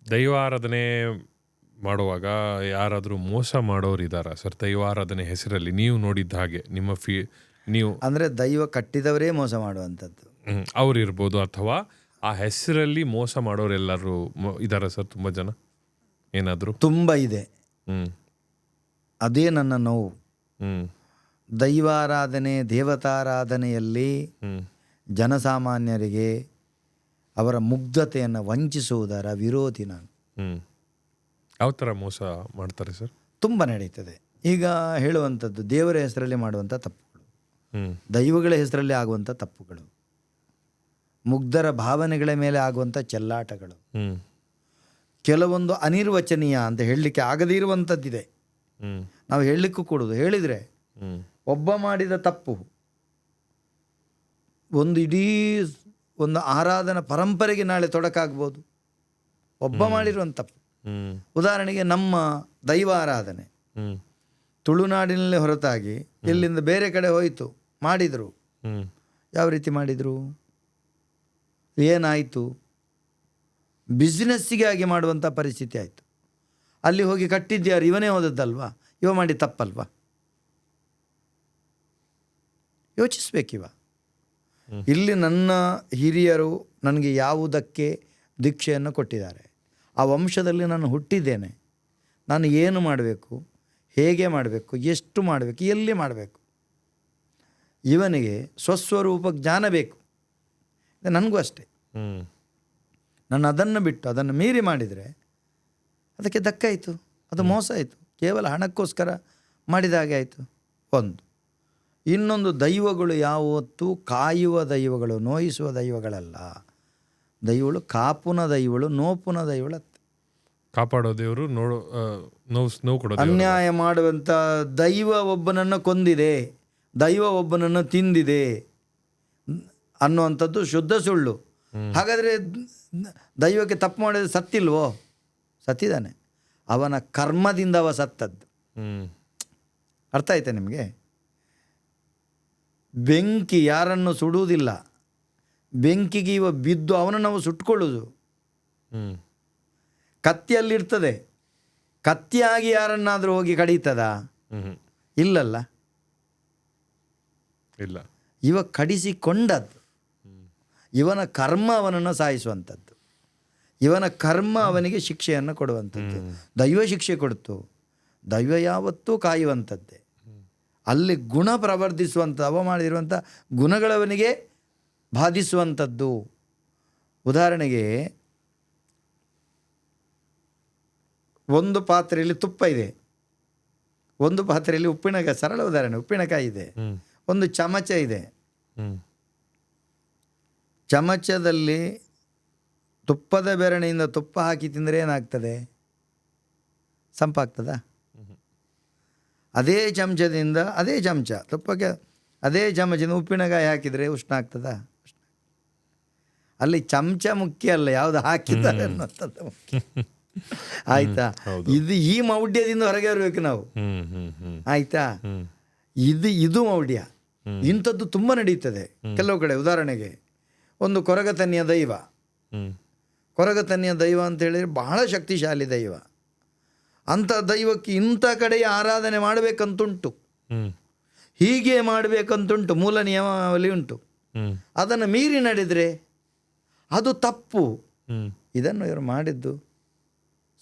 ದೈವಾರಾಧನೆ ಮಾಡುವಾಗ ಯಾರಾದರೂ ಮೋಸ ಮಾಡೋರು ಇದ್ದಾರಾ ಸರ್? ದೈವಾರಾಧನೆ ಹೆಸರಲ್ಲಿ ನೀವು ನೋಡಿದ್ದ ಹಾಗೆ ನಿಮ್ಮ ನೀವು ಅಂದರೆ ದೈವ ಕಟ್ಟಿದವರೇ ಮೋಸ ಮಾಡುವಂಥದ್ದು. ಅವ್ರು ಇರ್ಬೋದು, ಅಥವಾ ಆ ಹೆಸರಲ್ಲಿ ಮೋಸ ಮಾಡೋರೆಲ್ಲರೂ ಇದ್ದಾರಾ ಸರ್? ತುಂಬ ಜನ ಏನಾದರೂ? ತುಂಬ ಇದೆ. ಅದೇ ನನ್ನ ನೋವು. ದೈವಾರಾಧನೆ ದೇವತಾರಾಧನೆಯಲ್ಲಿ ಜನಸಾಮಾನ್ಯರಿಗೆ ಅವರ ಮುಗ್ಧತೆಯನ್ನು ವಂಚಿಸುವುದರ ವಿರೋಧಿ ನಾನು. ಯಾವ ಥರ ಮೋಸ ಮಾಡ್ತಾರೆ ಸರ್? ತುಂಬ ನಡೀತದೆ. ಈಗ ಹೇಳುವಂಥದ್ದು ದೇವರ ಹೆಸರಲ್ಲಿ ಮಾಡುವಂಥ ತಪ್ಪುಗಳು, ದೈವಗಳ ಹೆಸರಲ್ಲಿ ಆಗುವಂಥ ತಪ್ಪುಗಳು, ಮುಗ್ಧರ ಭಾವನೆಗಳ ಮೇಲೆ ಆಗುವಂಥ ಚೆಲ್ಲಾಟಗಳು, ಕೆಲವೊಂದು ಅನಿರ್ವಚನೀಯ ಅಂತ ಹೇಳಲಿಕ್ಕೆ ಆಗದೇ ಇರುವಂಥದ್ದಿದೆ. ನಾವು ಹೇಳಲಿಕ್ಕೂ ಕೊಡೋದು, ಹೇಳಿದರೆ ಒಬ್ಬ ಮಾಡಿದ ತಪ್ಪು ಒಂದು ಇಡೀ ಒಂದು ಆರಾಧನಾ ಪರಂಪರೆಗೆ ನಾಳೆ ತೊಡಕಾಗ್ಬೋದು. ಒಬ್ಬ ಮಾಡಿರುವಂಥ ತಪ್ಪು. ಉದಾಹರಣೆಗೆ ನಮ್ಮ ದೈವಾರಾಧನೆ ತುಳುನಾಡಿನಲ್ಲೇ ಹೊರತಾಗಿ ಇಲ್ಲಿಂದ ಬೇರೆ ಕಡೆ ಹೋಯಿತು, ಮಾಡಿದರು. ಯಾವ ರೀತಿ ಮಾಡಿದರು, ಏನಾಯಿತು? ಬಿಸ್ನೆಸ್ಸಿಗೆ ಆಗಿ ಮಾಡುವಂಥ ಪರಿಸ್ಥಿತಿ ಆಯಿತು. ಅಲ್ಲಿ ಹೋಗಿ ಕಟ್ಟಿದ್ಯಾರು? ಇವನೇ ಹೋದದ್ದಲ್ವಾ? ಇವ ಮಾಡಿ ತಪ್ಪಲ್ವಾ? ಯೋಚಿಸ್ಬೇಕಿವ. ಇಲ್ಲಿ ನನ್ನ ಹಿರಿಯರು ನನಗೆ ಯಾವುದಕ್ಕೆ ದೀಕ್ಷೆಯನ್ನು ಕೊಟ್ಟಿದ್ದಾರೆ, ಆ ವಂಶದಲ್ಲಿ ನಾನು ಹುಟ್ಟಿದ್ದೇನೆ. ನಾನು ಏನು ಮಾಡಬೇಕು, ಹೇಗೆ ಮಾಡಬೇಕು, ಎಷ್ಟು ಮಾಡಬೇಕು, ಎಲ್ಲಿ ಮಾಡಬೇಕು, ಇವನಿಗೆ ಸ್ವಸ್ವರೂಪ ಜ್ಞಾನ ಬೇಕು. ನನಗೂ ಅಷ್ಟೇ. ನಾನು ಅದನ್ನು ಬಿಟ್ಟು ಅದನ್ನು ಮೀರಿ ಮಾಡಿದರೆ ಅದಕ್ಕೆ ಧಕ್ಕಾಯಿತು, ಅದು ಮೋಸ ಆಯಿತು. ಕೇವಲ ಹಣಕ್ಕೋಸ್ಕರ ಮಾಡಿದ ಹಾಗೆ ಆಯಿತು. ಒಂದು. ಇನ್ನೊಂದು, ದೈವಗಳು ಯಾವತ್ತೂ ಕಾಯುವ ದೈವಗಳು, ನೋಯಿಸುವ ದೈವಗಳಲ್ಲ. ದೈವಗಳು ಕಾಪುನ ದೈವಗಳು, ನೋಪುನ ದೈವಗಳು, ಕಾಪಾಡೋ ದೇವರು, ನೋವು ಕೊಡೋ. ಅನ್ಯಾಯ ಮಾಡುವಂಥ ದೈವ ಒಬ್ಬನನ್ನು ಕೊಂದಿದೆ, ದೈವ ಒಬ್ಬನನ್ನು ತಿಂದಿದೆ ಅನ್ನುವಂಥದ್ದು ಶುದ್ಧ ಸುಳ್ಳು. ಹಾಗಾದರೆ ದೈವಕ್ಕೆ ತಪ್ಪು ಮಾಡಿದ್ರೆ ಸತ್ತಿಲ್ವೋ? ಸತ್ತಿದ್ದಾನೆ. ಅವನ ಕರ್ಮದಿಂದ ಅವ ಸತ್ತದ್ದು. ಅರ್ಥ ಆಯ್ತಾ ನಿಮಗೆ? ಬೆಂಕಿ ಯಾರನ್ನು ಸುಡುವುದಿಲ್ಲ, ಬೆಂಕಿಗೆ ಇವ ಬಿದ್ದು ಅವನನ್ನು ನಾವು ಸುಟ್ಕೊಳ್ಳೋದು. ಕತ್ತಿಯಲ್ಲಿರ್ತದೆ, ಕತ್ತಿಯಾಗಿ ಯಾರನ್ನಾದರೂ ಹೋಗಿ ಕಡೀತದ? ಇಲ್ಲಲ್ಲ. ಇಲ್ಲ. ಇವ ಕಡಿಸಿಕೊಂಡದ್ದು. ಇವನ ಕರ್ಮ ಅವನನ್ನು ಸಾಯಿಸುವಂಥದ್ದು, ಇವನ ಕರ್ಮ ಅವನಿಗೆ ಶಿಕ್ಷೆಯನ್ನು ಕೊಡುವಂಥದ್ದು. ದೈವ ಶಿಕ್ಷೆ ಕೊಡ್ತು. ದೈವ ಯಾವತ್ತೂ ಕಾಯುವಂಥದ್ದೇ. ಅಲ್ಲಿ ಗುಣ ಪ್ರವರ್ಧಿಸುವಂಥ, ಅವ ಮಾಡಿರುವಂಥ ಗುಣಗಳವನಿಗೆ ಬಾಧಿಸುವಂಥದ್ದು. ಉದಾಹರಣೆಗೆ, ಒಂದು ಪಾತ್ರೆಯಲ್ಲಿ ತುಪ್ಪ ಇದೆ, ಒಂದು ಪಾತ್ರೆಯಲ್ಲಿ ಉಪ್ಪಿನಕಾಯಿ, ಸರಳ ಉದಾಹರಣೆ, ಉಪ್ಪಿನಕಾಯಿ ಇದೆ, ಒಂದು ಚಮಚ ಇದೆ. ಚಮಚದಲ್ಲಿ ತುಪ್ಪದ ಬೆರಣಿಯಿಂದ ತುಪ್ಪ ಹಾಕಿ ತಿಂದರೆ ಏನಾಗ್ತದೆ? ಸಂಪಾಗ್ತದ? ಅದೇ ಚಮಚದಿಂದ, ಅದೇ ಚಮಚ ತುಪ್ಪಕ್ಕೆ, ಅದೇ ಚಮಚದಿಂದ ಉಪ್ಪಿನಕಾಯಿ ಹಾಕಿದರೆ ಉಷ್ಣ ಆಗ್ತದ? ಅಲ್ಲಿ ಚಮಚ ಮುಖ್ಯ ಅಲ್ಲ, ಯಾವುದು ಹಾಕಿದ್ದಾರೆ ಅನ್ನೋಂಥದ್ದು ಮುಖ್ಯ. ಆಯ್ತಾ? ಇದು ಈ ಮೌಢ್ಯದಿಂದ ಹೊರಗೆ ಬರಬೇಕು ನಾವು. ಆಯ್ತಾ? ಇದು ಮೌಢ್ಯ. ಇಂಥದ್ದು ತುಂಬ ನಡೀತದೆ ಕೆಲವು ಕಡೆ. ಉದಾಹರಣೆಗೆ, ಒಂದು ಕೊರಗತನ್ಯ ದೈವ, ಕೊರಗತನ್ಯ ದೈವ ಅಂತ ಹೇಳಿದರೆ ಬಹಳ ಶಕ್ತಿಶಾಲಿ ದೈವ. ಅಂಥ ದೈವಕ್ಕೆ ಇಂಥ ಕಡೆಯ ಆರಾಧನೆ ಮಾಡಬೇಕಂತುಂಟು, ಹೀಗೆ ಮಾಡಬೇಕಂತುಂಟು, ಮೂಲ ನಿಯಮಾವಳಿ ಉಂಟು. ಅದನ್ನು ಮೀರಿ ನಡೆದರೆ ಅದು ತಪ್ಪು. ಇದನ್ನು ಇವರು ಮಾಡಿದ್ದು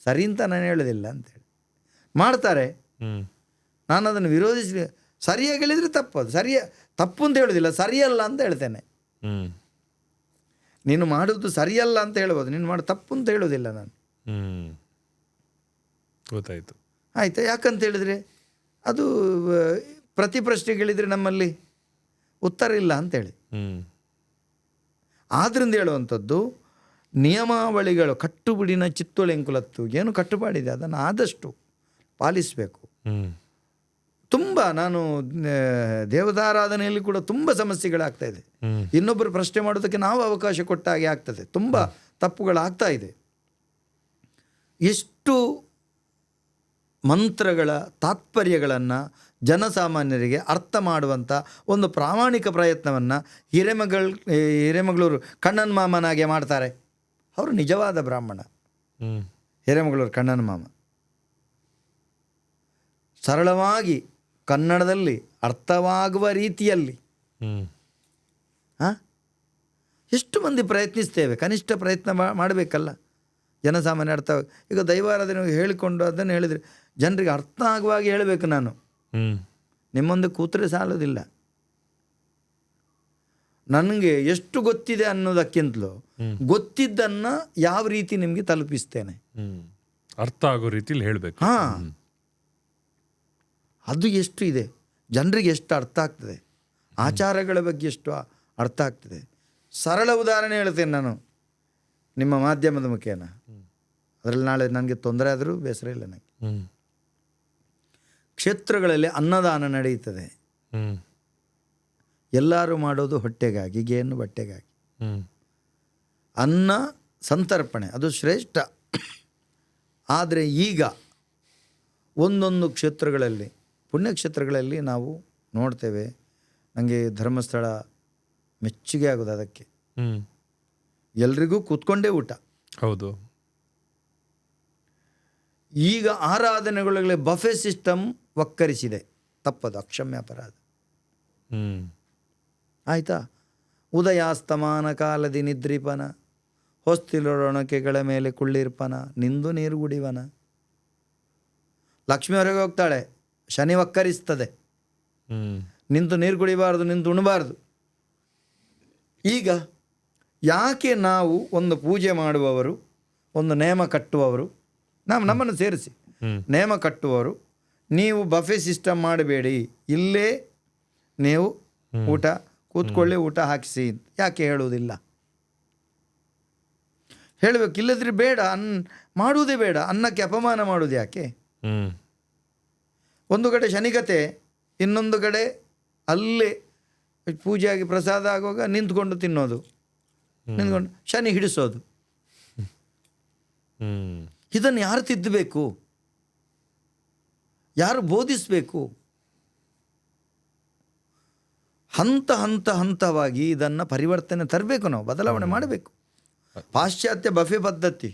ಸರಿ ಅಂತ ನಾನು ಹೇಳೋದಿಲ್ಲ ಅಂತೇಳಿ ಮಾಡ್ತಾರೆ. ನಾನು ಅದನ್ನು ವಿರೋಧಿಸಿ, ಸರಿಯಾಗಿ ಹೇಳಿದರೆ ತಪ್ಪು, ಅದು ತಪ್ಪು ಅಂತ ಹೇಳೋದಿಲ್ಲ, ಸರಿಯಲ್ಲ ಅಂತ ಹೇಳ್ತೇನೆ. ನೀನು ಮಾಡೋದು ಸರಿಯಲ್ಲ ಅಂತ ಹೇಳ್ಬೋದು, ನೀನು ಮಾಡೋ ತಪ್ಪು ಅಂತ ಹೇಳೋದಿಲ್ಲ ನಾನು. ಗೊತ್ತಾಯಿತು. ಆಯಿತಾ? ಯಾಕಂತ ಹೇಳಿದರೆ ಅದು ಪ್ರತಿ ಪ್ರಶ್ನೆಗಳಿದ್ರೆ ನಮ್ಮಲ್ಲಿ ಉತ್ತರ ಇಲ್ಲ ಅಂತೇಳಿ. ಆದ್ದರಿಂದ ಹೇಳುವಂಥದ್ದು, ನಿಯಮಾವಳಿಗಳು, ಕಟ್ಟುಬಿಡಿನ ಚಿತ್ತೊಳೆಂಕುಲತ್ತು ಏನು ಕಟ್ಟುಪಾಡಿದೆ ಅದನ್ನು ಆದಷ್ಟು ಪಾಲಿಸಬೇಕು. ತುಂಬ ನಾನು ದೇವತಾರಾಧನೆಯಲ್ಲಿ ಕೂಡ ತುಂಬ ಸಮಸ್ಯೆಗಳಾಗ್ತಾ ಇದೆ. ಇನ್ನೊಬ್ಬರು ಪ್ರಶ್ನೆ ಮಾಡೋದಕ್ಕೆ ನಾವು ಅವಕಾಶ ಕೊಟ್ಟ ಹಾಗೆ ಆಗ್ತದೆ. ತುಂಬ ತಪ್ಪುಗಳಾಗ್ತಾ ಇದೆ. ಎಷ್ಟು ಮಂತ್ರಗಳ ತಾತ್ಪರ್ಯಗಳನ್ನು ಜನಸಾಮಾನ್ಯರಿಗೆ ಅರ್ಥ ಮಾಡುವಂಥ ಒಂದು ಪ್ರಾಮಾಣಿಕ ಪ್ರಯತ್ನವನ್ನು ಹಿರೇಮಗಳೂರು ಕಣ್ಣನ್ ಮಾಮನಾಗೆ ಮಾಡ್ತಾರೆ. ಅವರು ನಿಜವಾದ ಬ್ರಾಹ್ಮಣ. ಹ್ಮ್ ಹಿರೇಮಗಳೂರು ಕಣ್ಣನ ಮಾಮ ಸರಳವಾಗಿ ಕನ್ನಡದಲ್ಲಿ ಅರ್ಥವಾಗುವ ರೀತಿಯಲ್ಲಿ ಹ್ಮ್ ಎಷ್ಟು ಮಂದಿ ಪ್ರಯತ್ನಿಸ್ತೇವೆ, ಕನಿಷ್ಠ ಪ್ರಯತ್ನ ಮಾಡಬೇಕಲ್ಲ. ಜನಸಾಮಾನ್ಯ ಅರ್ಥ, ಈಗ ದೈವಾರಾಧನೆ ಹೇಳಿಕೊಂಡು ಅದನ್ನು ಹೇಳಿದರೆ ಜನರಿಗೆ ಅರ್ಥ ಆಗುವಾಗಿ ಹೇಳಬೇಕು. ನಾನು ನಿಮ್ಮೊಂದು ಕೂತ್ರೆ ಸಾಲೋದಿಲ್ಲ. ನನಗೆ ಎಷ್ಟು ಗೊತ್ತಿದೆ ಅನ್ನೋದಕ್ಕಿಂತಲೂ ಗೊತ್ತಿದ್ದನ್ನು ಯಾವ ರೀತಿ ನಿಮಗೆ ತಲುಪಿಸ್ತೇನೆ, ಅರ್ಥ ಆಗೋ ರೀತಿಲಿ ಹೇಳಬೇಕು. ಹಾಂ, ಅದು ಎಷ್ಟು ಇದೆ, ಜನರಿಗೆ ಎಷ್ಟು ಅರ್ಥ ಆಗ್ತದೆ, ಆಚಾರಗಳ ಬಗ್ಗೆ ಎಷ್ಟು ಅರ್ಥ ಆಗ್ತದೆ. ಸರಳ ಉದಾಹರಣೆ ಹೇಳ್ತೇನೆ ನಾನು ನಿಮ್ಮ ಮಾಧ್ಯಮದ ಮುಖೇನ. ಅದರಲ್ಲಿ ನಾಳೆ ನನಗೆ ತೊಂದರೆ ಆದರೂ ಬೇಸರ ಇಲ್ಲ ನನಗೆ. ಕ್ಷೇತ್ರಗಳಲ್ಲಿ ಅನ್ನದಾನ ನಡೆಯುತ್ತದೆ. ಎಲ್ಲರೂ ಮಾಡೋದು ಹೊಟ್ಟೆಗಾಗಿ, ಗೇನು ಬಟ್ಟೆಗಾಗಿ. ಅನ್ನ ಸಂತರ್ಪಣೆ ಅದು ಶ್ರೇಷ್ಠ. ಆದರೆ ಈಗ ಒಂದೊಂದು ಕ್ಷೇತ್ರಗಳಲ್ಲಿ, ಪುಣ್ಯಕ್ಷೇತ್ರಗಳಲ್ಲಿ ನಾವು ನೋಡ್ತೇವೆ. ನನಗೆ ಧರ್ಮಸ್ಥಳ ಮೆಚ್ಚುಗೆ ಆಗೋದು ಅದಕ್ಕೆ. ಎಲ್ರಿಗೂ ಕೂತ್ಕೊಂಡೇ ಊಟ. ಹೌದು. ಈಗ ಆರಾಧನೆಗಳಲ್ಲಿ ಬಫೆ ಸಿಸ್ಟಮ್ ವಕ್ಕರಿಸಿದೆ. ತಪ್ಪದು, ಅಕ್ಷಮ್ಯ ಅಪರಾಧ. ಆಯಿತಾ? ಉದಯಾಸ್ತಮಾನ ಕಾಲದಿ ನಿದ್ರಿಪನ, ಹೊಸ್ತಿಲೊಣಕೆಗಳ ಮೇಲೆ ಕುಳ್ಳಿರ್ಪನ, ನಿಂದು ನೀರು ಗುಡಿವನ. ಲಕ್ಷ್ಮಿ ಹೊರಗೆ ಹೋಗ್ತಾಳೆ, ಶನಿ ವಕ್ಕರಿಸ್ತದೆ. ನಿಂತು ನೀರು ಕುಡಿಬಾರ್ದು, ನಿಂತು ಉಣಬಾರ್ದು. ಈಗ ಯಾಕೆ ನಾವು ಒಂದು ಪೂಜೆ ಮಾಡುವವರು, ಒಂದು ನೇಮ ಕಟ್ಟುವವರು, ನಮ್ಮನ್ನು ಸೇರಿಸಿ ನೇಮ ಕಟ್ಟುವವರು, ನೀವು ಬಫೆ ಸಿಸ್ಟಮ್ ಮಾಡಬೇಡಿ, ಇಲ್ಲೇ ನೀವು ಊಟ ಕೂತ್ಕೊಳ್ಳಿ, ಊಟ ಹಾಕಿಸಿ ಯಾಕೆ ಹೇಳುವುದಿಲ್ಲ? ಹೇಳಬೇಕು. ಇಲ್ಲದ್ರೆ ಬೇಡ, ಮಾಡುವುದೇ ಬೇಡ. ಅನ್ನಕ್ಕೆ ಅಪಮಾನ ಮಾಡುವುದು ಯಾಕೆ? ಒಂದು ಕಡೆ ಶನಿಗತೆ, ಇನ್ನೊಂದು ಕಡೆ ಅಲ್ಲೇ ಪೂಜೆಯಾಗಿ ಪ್ರಸಾದ ಆಗುವಾಗ ನಿಂತ್ಕೊಂಡು ತಿನ್ನೋದು, ನಿಂತ್ಕೊಂಡು ಶನಿ ಹಿಡಿಸೋದು. ಇದನ್ನು ಯಾರು ತಿದ್ದಬೇಕು? ಯಾರು ಬೋಧಿಸಬೇಕು? ಹಂತವಾಗಿ ಇದನ್ನು ಪರಿವರ್ತನೆ ತರಬೇಕು, ನಾವು ಬದಲಾವಣೆ ಮಾಡಬೇಕು. ಪಾಶ್ಚಾತ್ಯ ಬಫೆ ಪದ್ಧತಿ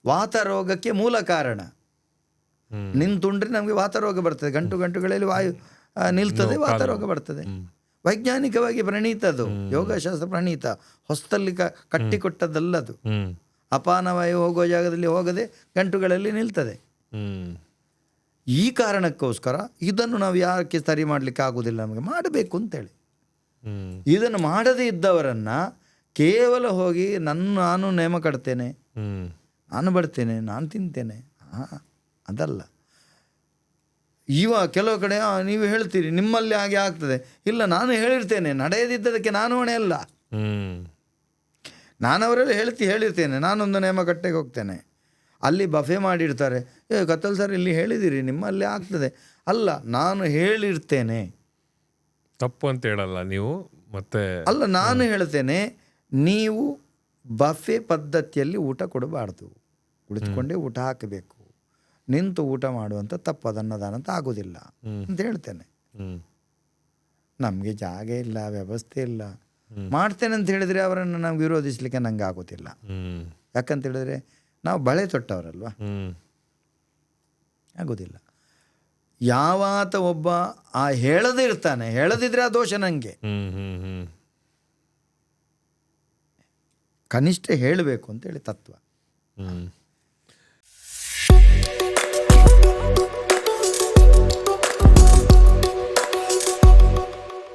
ವಾತರೋಗಕ್ಕೆ ಮೂಲ ಕಾರಣ. ನಿಂತುಂಡ್ರೆ ನಮಗೆ ವಾತರೋಗ ಬರ್ತದೆ, ಗಂಟುಗಳಲ್ಲಿ ವಾಯು ನಿಲ್ತದೆ, ವಾತರೋಗ ಬರ್ತದೆ. ವೈಜ್ಞಾನಿಕವಾಗಿ ಪ್ರಣೀತದು, ಯೋಗಶಾಸ್ತ್ರ ಪ್ರಣೀತ, ಹೊಸ್ತಲ್ಲಿ ಕಟ್ಟಿಕೊಟ್ಟದ್ದಲ್ಲದು. ಅಪಾನ ವಾಯು ಹೋಗೋ ಜಾಗದಲ್ಲಿ ಹೋಗದೆ ಗಂಟುಗಳಲ್ಲಿ ನಿಲ್ತದೆ. ಈ ಕಾರಣಕ್ಕೋಸ್ಕರ ಇದನ್ನು ನಾವು ಯಾಕೆ ಸರಿ ಮಾಡಲಿಕ್ಕೆ ಆಗುವುದಿಲ್ಲ, ನಮಗೆ ಮಾಡಬೇಕು ಅಂತೇಳಿ. ಇದನ್ನು ಮಾಡದೇ ಇದ್ದವರನ್ನು ಕೇವಲ ಹೋಗಿ ನಾನು ನೇಮ ಕಟ್ತೇನೆ, ನಾನು ಬಡ್ತೇನೆ, ನಾನು ತಿಂತೇನೆ, ಅದಲ್ಲ. ಕೆಲವು ಕಡೆ ನೀವು ಹೇಳ್ತೀರಿ ನಿಮ್ಮಲ್ಲಿ ಹಾಗೆ ಆಗ್ತದೆ. ಇಲ್ಲ, ನಾನು ಹೇಳಿರ್ತೇನೆ, ನಡೆಯದಿದ್ದದಕ್ಕೆ ನಾನು ಹೊಣೆ ಅಲ್ಲ. ನಾನು ಅವರೆಲ್ಲ ಹೇಳಿರ್ತೇನೆ, ನಾನೊಂದು ನೇಮ ಕಟ್ಟೆಗೆ ಹೋಗ್ತೇನೆ, ಅಲ್ಲಿ ಬಫೆ ಮಾಡಿರ್ತಾರೆ. ಕತ್ತಲ್ ಸರ್ ಇಲ್ಲಿ ಹೇಳಿದಿರಿ, ನಿಮ್ಮಲ್ಲಿ ಆಗ್ತದೆ. ಅಲ್ಲ, ನಾನು ಹೇಳಿರ್ತೇನೆ, ತಪ್ಪು ಅಂತ ಹೇಳಲ್ಲ ನೀವು. ಮತ್ತೆ ಅಲ್ಲ, ನಾನು ಹೇಳ್ತೇನೆ, ನೀವು ಬಫೆ ಪದ್ಧತಿಯಲ್ಲಿ ಊಟ ಕೊಡಬಾರ್ದು, ಕುಳಿತುಕೊಂಡೇ ಊಟ ಹಾಕಬೇಕು. ನಿಂತು ಊಟ ಮಾಡುವಂಥ ತಪ್ಪು, ಅನ್ನದಾನ ಅಂತ ಆಗೋದಿಲ್ಲ ಅಂತ ಹೇಳ್ತೇನೆ. ನಮಗೆ ಜಾಗ ಇಲ್ಲ, ವ್ಯವಸ್ಥೆ ಇಲ್ಲ, ಮಾಡ್ತೇನೆ ಅಂತ ಹೇಳಿದರೆ ಅವರನ್ನು ನಾವು ವಿರೋಧಿಸಲಿಕ್ಕೆ ನಂಗೆ ಆಗೋದಿಲ್ಲ. ಯಾಕಂತ ಹೇಳಿದ್ರೆ ನಾವು ಬಳೆ ತೊಟ್ಟವರಲ್ವ, ಆಗೋದಿಲ್ಲ. ಯಾವಾತ ಒಬ್ಬ ಹೇಳದೇ ಇರ್ತಾನೆ, ಹೇಳದಿದ್ರೆ ಆ ದೋಷ ನನಗೆ. ಕನಿಷ್ಠ ಹೇಳಬೇಕು ಅಂತೇಳಿ ತತ್ವ.